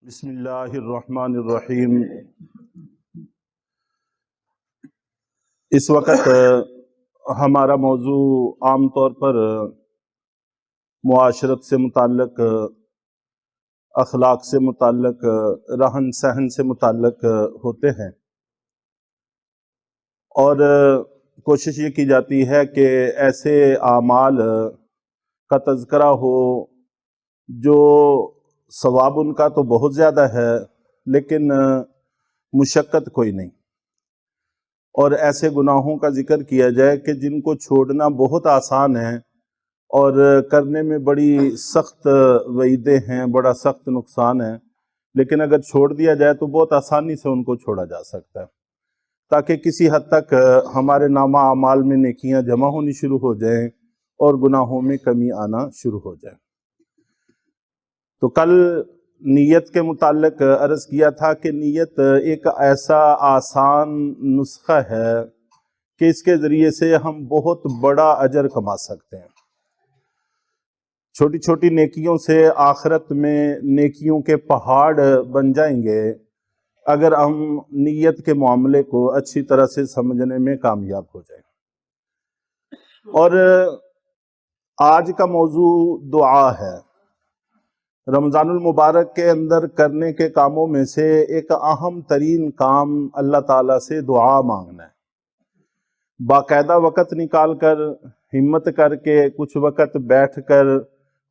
بسم اللہ الرحمن الرحیم۔ اس وقت ہمارا موضوع عام طور پر معاشرت سے متعلق، اخلاق سے متعلق، رہن سہن سے متعلق ہوتے ہیں، اور کوشش یہ کی جاتی ہے کہ ایسے اعمال کا تذکرہ ہو جو ثواب ان کا تو بہت زیادہ ہے لیکن مشقت کوئی نہیں، اور ایسے گناہوں کا ذکر کیا جائے کہ جن کو چھوڑنا بہت آسان ہے اور کرنے میں بڑی سخت وعیدیں ہیں، بڑا سخت نقصان ہے، لیکن اگر چھوڑ دیا جائے تو بہت آسانی سے ان کو چھوڑا جا سکتا ہے، تاکہ کسی حد تک ہمارے نامہ اعمال میں نیکیاں جمع ہونی شروع ہو جائیں اور گناہوں میں کمی آنا شروع ہو جائے۔ تو کل نیت کے متعلق عرض کیا تھا کہ نیت ایک ایسا آسان نسخہ ہے کہ اس کے ذریعے سے ہم بہت بڑا اجر کما سکتے ہیں۔ چھوٹی چھوٹی نیکیوں سے آخرت میں نیکیوں کے پہاڑ بن جائیں گے اگر ہم نیت کے معاملے کو اچھی طرح سے سمجھنے میں کامیاب ہو جائیں۔ اور آج کا موضوع دعا ہے۔ رمضان المبارک کے اندر کرنے کے کاموں میں سے ایک اہم ترین کام اللہ تعالیٰ سے دعا مانگنا ہے۔ باقاعدہ وقت نکال کر، ہمت کر کے، کچھ وقت بیٹھ کر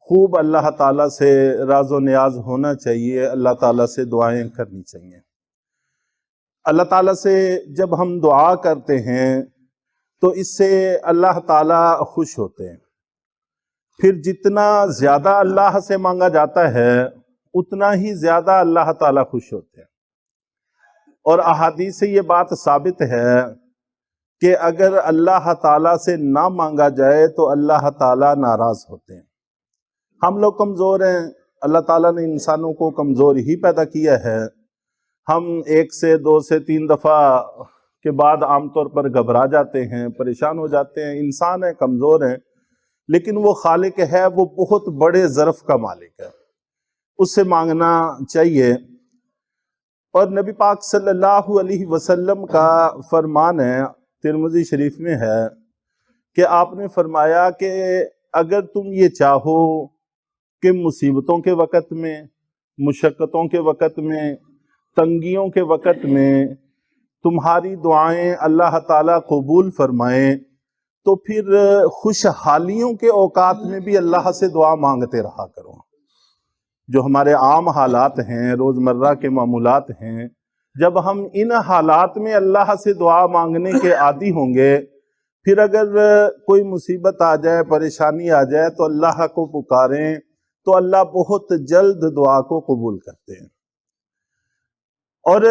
خوب اللہ تعالیٰ سے راز و نیاز ہونا چاہیے، اللہ تعالیٰ سے دعائیں کرنی چاہیے۔ اللہ تعالیٰ سے جب ہم دعا کرتے ہیں تو اس سے اللہ تعالیٰ خوش ہوتے ہیں۔ پھر جتنا زیادہ اللہ سے مانگا جاتا ہے اتنا ہی زیادہ اللہ تعالیٰ خوش ہوتے ہیں، اور احادیث سے یہ بات ثابت ہے کہ اگر اللہ تعالیٰ سے نہ مانگا جائے تو اللہ تعالیٰ ناراض ہوتے ہیں۔ ہم لوگ کمزور ہیں، اللہ تعالیٰ نے انسانوں کو کمزور ہی پیدا کیا ہے۔ ہم 1 سے 2 سے 3 دفعہ کے بعد عام طور پر گھبرا جاتے ہیں، پریشان ہو جاتے ہیں۔ انسان ہیں، کمزور ہیں، لیکن وہ خالق ہے، وہ بہت بڑے ظرف کا مالک ہے، اس سے مانگنا چاہیے۔ اور نبی پاک صلی اللہ علیہ وسلم کا فرمان ہے، ترمذی شریف میں ہے، کہ آپ نے فرمایا کہ اگر تم یہ چاہو کہ مصیبتوں کے وقت میں، مشقتوں کے وقت میں، تنگیوں کے وقت میں تمہاری دعائیں اللہ تعالیٰ قبول فرمائیں تو پھر خوشحالیوں کے اوقات میں بھی اللہ سے دعا مانگتے رہا کرو۔ جو ہمارے عام حالات ہیں، روزمرہ کے معمولات ہیں، جب ہم ان حالات میں اللہ سے دعا مانگنے کے عادی ہوں گے، پھر اگر کوئی مصیبت آ جائے، پریشانی آ جائے تو اللہ کو پکاریں تو اللہ بہت جلد دعا کو قبول کرتے ہیں۔ اور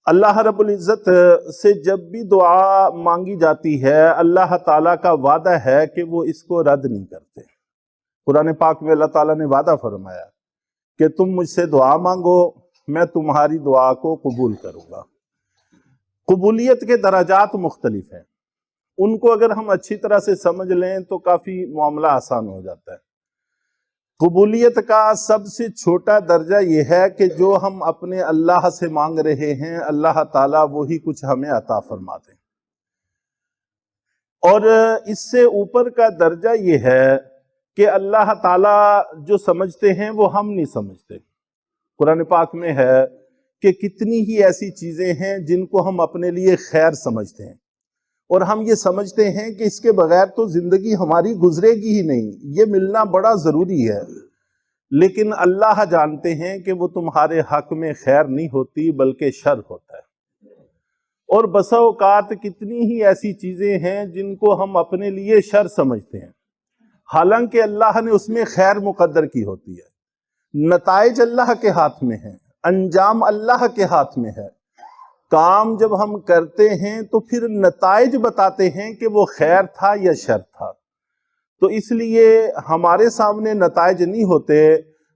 اللہ رب العزت سے جب بھی دعا مانگی جاتی ہے اللہ تعالیٰ کا وعدہ ہے کہ وہ اس کو رد نہیں کرتے۔ قرآن پاک میں اللہ تعالیٰ نے وعدہ فرمایا کہ تم مجھ سے دعا مانگو، میں تمہاری دعا کو قبول کروں گا۔ قبولیت کے درجات مختلف ہیں، ان کو اگر ہم اچھی طرح سے سمجھ لیں تو کافی معاملہ آسان ہو جاتا ہے۔ قبولیت کا سب سے چھوٹا درجہ یہ ہے کہ جو ہم اپنے اللہ سے مانگ رہے ہیں اللہ تعالیٰ وہی کچھ ہمیں عطا فرما دیں، اور اس سے اوپر کا درجہ یہ ہے کہ اللہ تعالیٰ جو سمجھتے ہیں وہ ہم نہیں سمجھتے۔ قرآن پاک میں ہے کہ کتنی ہی ایسی چیزیں ہیں جن کو ہم اپنے لیے خیر سمجھتے ہیں، اور ہم یہ سمجھتے ہیں کہ اس کے بغیر تو زندگی ہماری گزرے گی ہی نہیں، یہ ملنا بڑا ضروری ہے، لیکن اللہ جانتے ہیں کہ وہ تمہارے حق میں خیر نہیں ہوتی بلکہ شر ہوتا ہے۔ اور بسا اوقات کتنی ہی ایسی چیزیں ہیں جن کو ہم اپنے لیے شر سمجھتے ہیں، حالانکہ اللہ نے اس میں خیر مقدر کی ہوتی ہے۔ نتائج اللہ کے ہاتھ میں ہیں، انجام اللہ کے ہاتھ میں ہے۔ کام جب ہم کرتے ہیں تو پھر نتائج بتاتے ہیں کہ وہ خیر تھا یا شر تھا، تو اس لیے ہمارے سامنے نتائج نہیں ہوتے،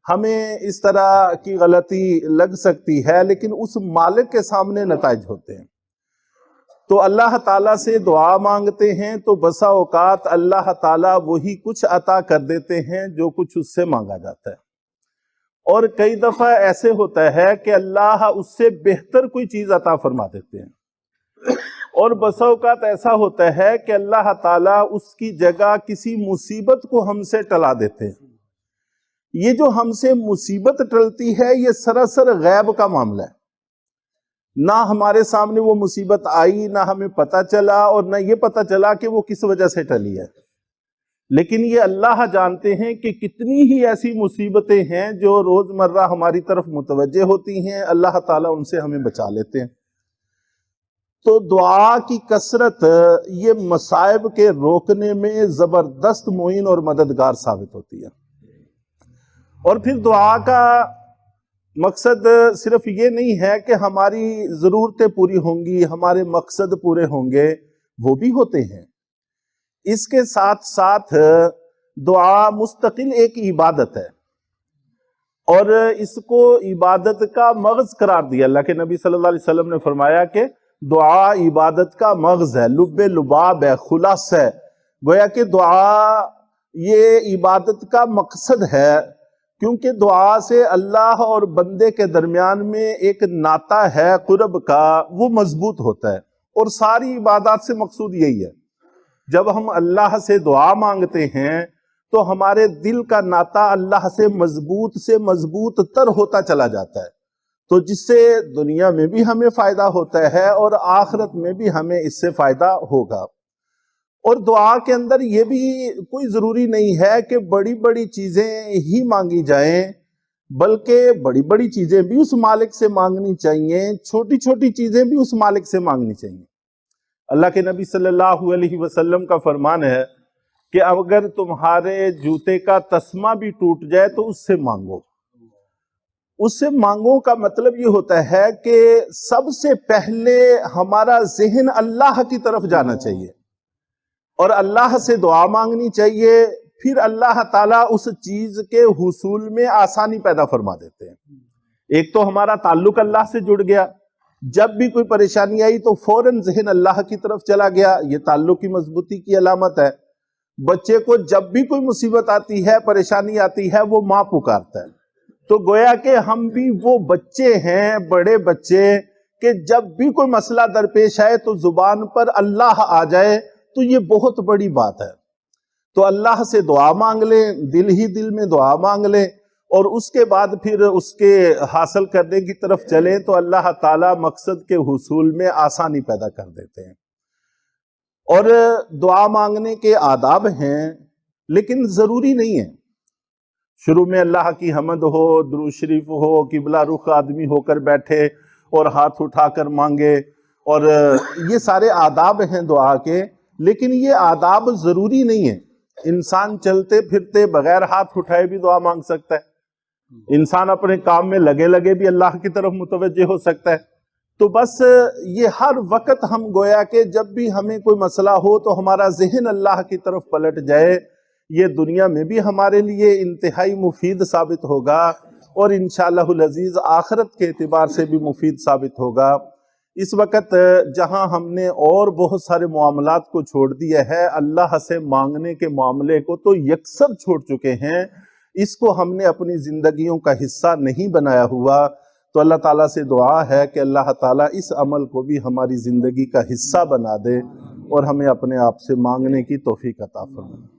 ہمیں اس طرح کی غلطی لگ سکتی ہے، لیکن اس مالک کے سامنے نتائج ہوتے ہیں۔ تو اللہ تعالیٰ سے دعا مانگتے ہیں تو بسا اوقات اللہ تعالیٰ وہی کچھ عطا کر دیتے ہیں جو کچھ اس سے مانگا جاتا ہے، اور کئی دفعہ ایسے ہوتا ہے کہ اللہ اس سے بہتر کوئی چیز عطا فرما دیتے ہیں، اور بسا اوقات ایسا ہوتا ہے کہ اللہ تعالیٰ اس کی جگہ کسی مصیبت کو ہم سے ٹلا دیتے ہیں۔ یہ جو ہم سے مصیبت ٹلتی ہے یہ سراسر غیب کا معاملہ ہے، نہ ہمارے سامنے وہ مصیبت آئی، نہ ہمیں پتہ چلا، اور نہ یہ پتہ چلا کہ وہ کس وجہ سے ٹلی ہے، لیکن یہ اللہ جانتے ہیں کہ کتنی ہی ایسی مصیبتیں ہیں جو روزمرہ ہماری طرف متوجہ ہوتی ہیں، اللہ تعالیٰ ان سے ہمیں بچا لیتے ہیں۔ تو دعا کی کثرت یہ مصائب کے روکنے میں زبردست معین اور مددگار ثابت ہوتی ہے۔ اور پھر دعا کا مقصد صرف یہ نہیں ہے کہ ہماری ضرورتیں پوری ہوں گی، ہمارے مقصد پورے ہوں گے، وہ بھی ہوتے ہیں، اس کے ساتھ ساتھ دعا مستقل ایک عبادت ہے، اور اس کو عبادت کا مغز قرار دیا۔ اللہ کے نبی صلی اللہ علیہ وسلم نے فرمایا کہ دعا عبادت کا مغز ہے، لب لباب ہے، خلاص ہے، گویا کہ دعا یہ عبادت کا مقصد ہے، کیونکہ دعا سے اللہ اور بندے کے درمیان میں ایک ناطہ ہے قرب کا، وہ مضبوط ہوتا ہے، اور ساری عبادات سے مقصود یہی ہے۔ جب ہم اللہ سے دعا مانگتے ہیں تو ہمارے دل کا ناطہ اللہ سے مضبوط تر ہوتا چلا جاتا ہے، تو جس سے دنیا میں بھی ہمیں فائدہ ہوتا ہے اور آخرت میں بھی ہمیں اس سے فائدہ ہوگا۔ اور دعا کے اندر یہ بھی کوئی ضروری نہیں ہے کہ بڑی بڑی چیزیں ہی مانگی جائیں، بلکہ بڑی بڑی چیزیں بھی اس مالک سے مانگنی چاہیے، چھوٹی چھوٹی چیزیں بھی اس مالک سے مانگنی چاہیے۔ اللہ کے نبی صلی اللہ علیہ وسلم کا فرمان ہے کہ اگر تمہارے جوتے کا تسمہ بھی ٹوٹ جائے تو اس سے مانگو۔ اس سے مانگو کا مطلب یہ ہوتا ہے کہ سب سے پہلے ہمارا ذہن اللہ کی طرف جانا چاہیے اور اللہ سے دعا مانگنی چاہیے، پھر اللہ تعالیٰ اس چیز کے حصول میں آسانی پیدا فرما دیتے ہیں۔ ایک تو ہمارا تعلق اللہ سے جڑ گیا، جب بھی کوئی پریشانی آئی تو فوراً ذہن اللہ کی طرف چلا گیا، یہ تعلق کی مضبوطی کی علامت ہے۔ بچے کو جب بھی کوئی مصیبت آتی ہے، پریشانی آتی ہے، وہ ماں پکارتا ہے، تو گویا کہ ہم بھی وہ بچے ہیں، بڑے بچے، کہ جب بھی کوئی مسئلہ درپیش آئے تو زبان پر اللہ آ جائے تو یہ بہت بڑی بات ہے۔ تو اللہ سے دعا مانگ لیں، دل ہی دل میں دعا مانگ لیں، اور اس کے بعد پھر اس کے حاصل کرنے کی طرف چلیں تو اللہ تعالیٰ مقصد کے حصول میں آسانی پیدا کر دیتے ہیں۔ اور دعا مانگنے کے آداب ہیں، لیکن ضروری نہیں ہے شروع میں اللہ کی حمد ہو، درود شریف ہو، قبلہ رخ آدمی ہو کر بیٹھے اور ہاتھ اٹھا کر مانگے، اور یہ سارے آداب ہیں دعا کے، لیکن یہ آداب ضروری نہیں ہے۔ انسان چلتے پھرتے بغیر ہاتھ اٹھائے بھی دعا مانگ سکتا ہے، انسان اپنے کام میں لگے لگے بھی اللہ کی طرف متوجہ ہو سکتا ہے۔ تو بس یہ ہر وقت ہم گویا کہ جب بھی ہمیں کوئی مسئلہ ہو تو ہمارا ذہن اللہ کی طرف پلٹ جائے، یہ دنیا میں بھی ہمارے لیے انتہائی مفید ثابت ہوگا، اور انشاءاللہ العزیز آخرت کے اعتبار سے بھی مفید ثابت ہوگا۔ اس وقت جہاں ہم نے اور بہت سارے معاملات کو چھوڑ دیا ہے، اللہ سے مانگنے کے معاملے کو تو یکسر چھوڑ چکے ہیں، اس کو ہم نے اپنی زندگیوں کا حصہ نہیں بنایا ہوا، تو اللہ تعالیٰ سے دعا ہے کہ اللہ تعالیٰ اس عمل کو بھی ہماری زندگی کا حصہ بنا دے اور ہمیں اپنے آپ سے مانگنے کی توفیق عطا فرمائے۔